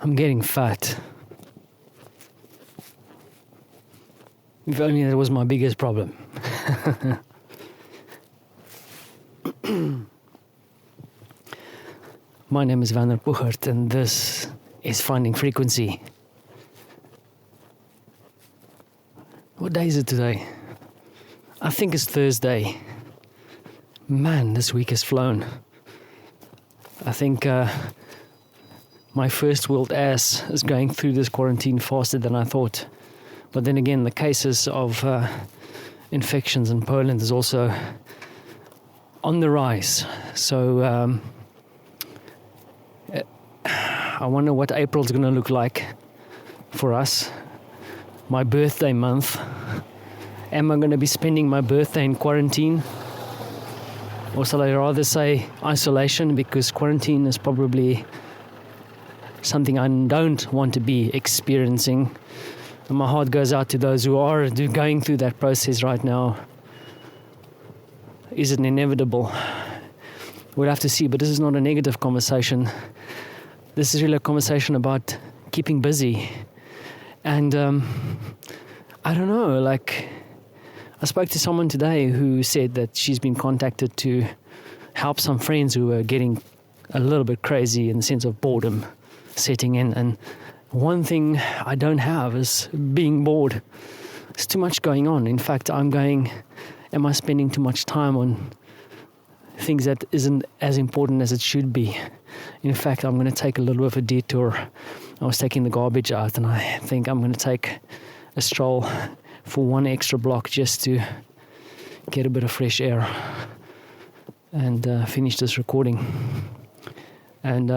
I'm getting fat. If only that was my biggest problem. My name is Werner Puchert, and this is Finding Frequency. What day is it today? I think it's Thursday. Man, this week has flown. I think my first world ass is going through this quarantine faster than I thought. But then again, the cases of infections in Poland is also on the rise. So I wonder what April's going to look like for us. My birthday month. Am I going to be spending my birthday in quarantine? Or shall I rather say isolation, because quarantine is probably something I don't want to be experiencing. And my heart goes out to those who are going through that process right now. Is it inevitable? We'll have to see, but this is not a negative conversation. This is really a conversation about keeping busy. And I don't know, I spoke to someone today who said that she's been contacted to help some friends who are getting a little bit crazy in the sense of boredom setting in. And one thing I don't have is being bored. There's too much going on. In fact, am I spending too much time on things that isn't as important as it should be? In fact, I'm going to take a little bit of a detour. I was taking the garbage out, and I think I'm going to take a stroll for one extra block just to get a bit of fresh air and finish this recording. And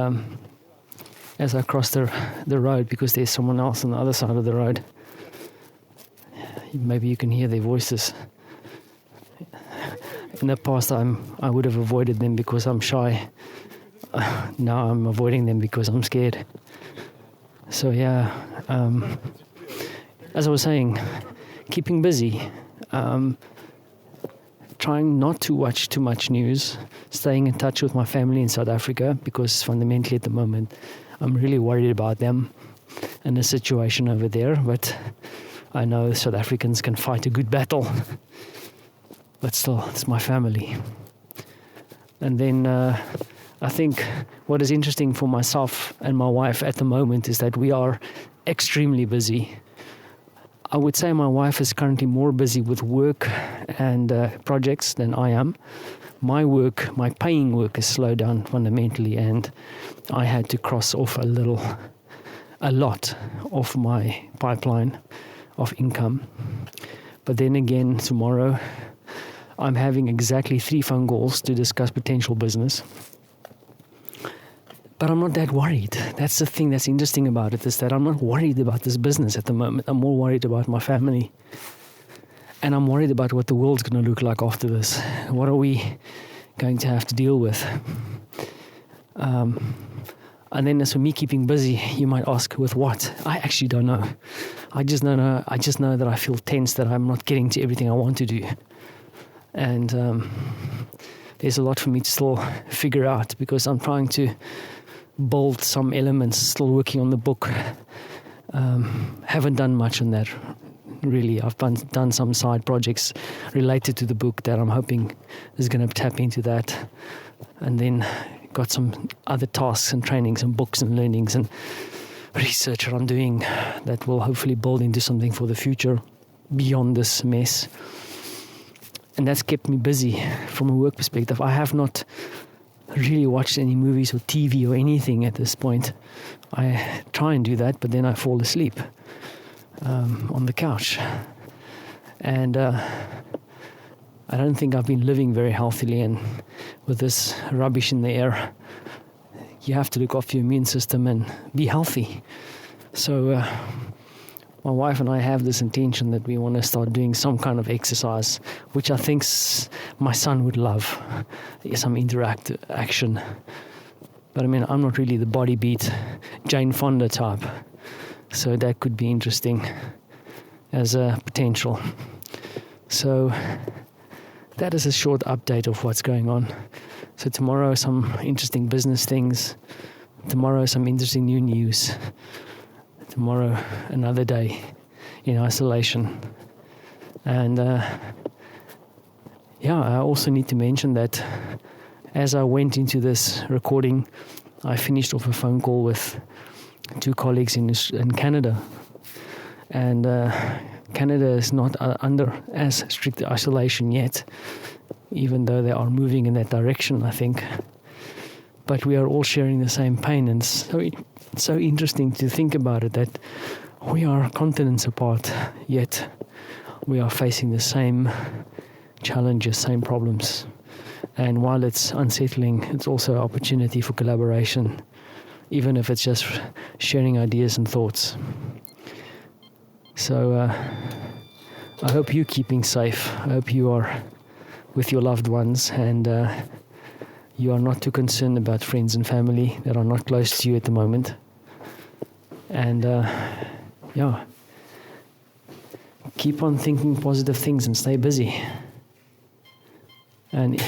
as I cross the road, because there's someone else on the other side of the road, maybe you can hear their voices. In the past, I would have avoided them because I'm shy. Now I'm avoiding them because I'm scared. So yeah, as I was saying, keeping busy, trying not to watch too much news, staying in touch with my family in South Africa, because fundamentally at the moment I'm really worried about them and the situation over there. But I know South Africans can fight a good battle. But still, it's my family. And then I think what is interesting for myself and my wife at the moment is that we are extremely busy. I would say my wife is currently more busy with work and projects than I am. My paying work has slowed down fundamentally, and I had to cross off a lot of my pipeline of income. But then again, tomorrow I'm having exactly 3 phone calls to discuss potential business. But I'm not that worried. That's the thing that's interesting about it, is that I'm not worried about this business at the moment. I'm more worried about my family. And I'm worried about what the world's going to look like after this. What are we going to have to deal with? And then as for me keeping busy, you might ask, with what? I actually don't know. I just know that I feel tense, that I'm not getting to everything I want to do. And there's a lot for me to still figure out, because I'm trying to build some elements, still working on the book. Haven't done much on that, really. I've done some side projects related to the book that I'm hoping is going to tap into that. And then got some other tasks and trainings and books and learnings and research that I'm doing that will hopefully build into something for the future beyond this mess. And that's kept me busy from a work perspective. I have not really watched any movies or TV or anything at this point. I try and do that, but then I fall asleep on the couch. And I don't think I've been living very healthily, and with this rubbish in the air, you have to look after your immune system and be healthy. So my wife and I have this intention that we want to start doing some kind of exercise, which I think my son would love. Some interactive action. But I mean, I'm not really the body beat Jane Fonda type. So that could be interesting as a potential. So that is a short update of what's going on. So tomorrow, some interesting business things. tomorrow some interesting new news. Tomorrow another day in isolation. And I also need to mention that as I went into this recording, I finished off a phone call with 2 colleagues in Canada. And Canada is not under as strict isolation yet, even though they are moving in that direction, I think. But we are all sharing the same pain, and so interesting to think about it, that we are continents apart, yet we are facing the same challenges, same problems. And while it's unsettling, it's also an opportunity for collaboration, even if it's just sharing ideas and thoughts. So I hope you're keeping safe. I hope you are with your loved ones, and you are not too concerned about friends and family that are not close to you at the moment. And keep on thinking positive things and stay busy. And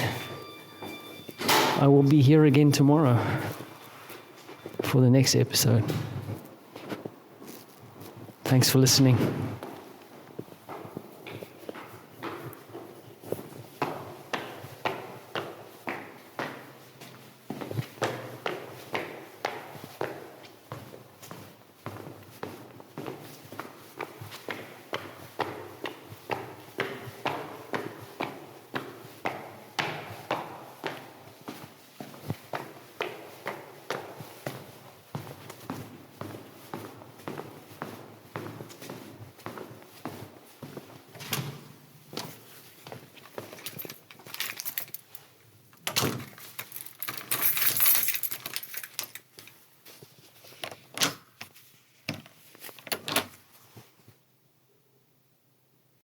I will be here again tomorrow for the next episode. Thanks for listening.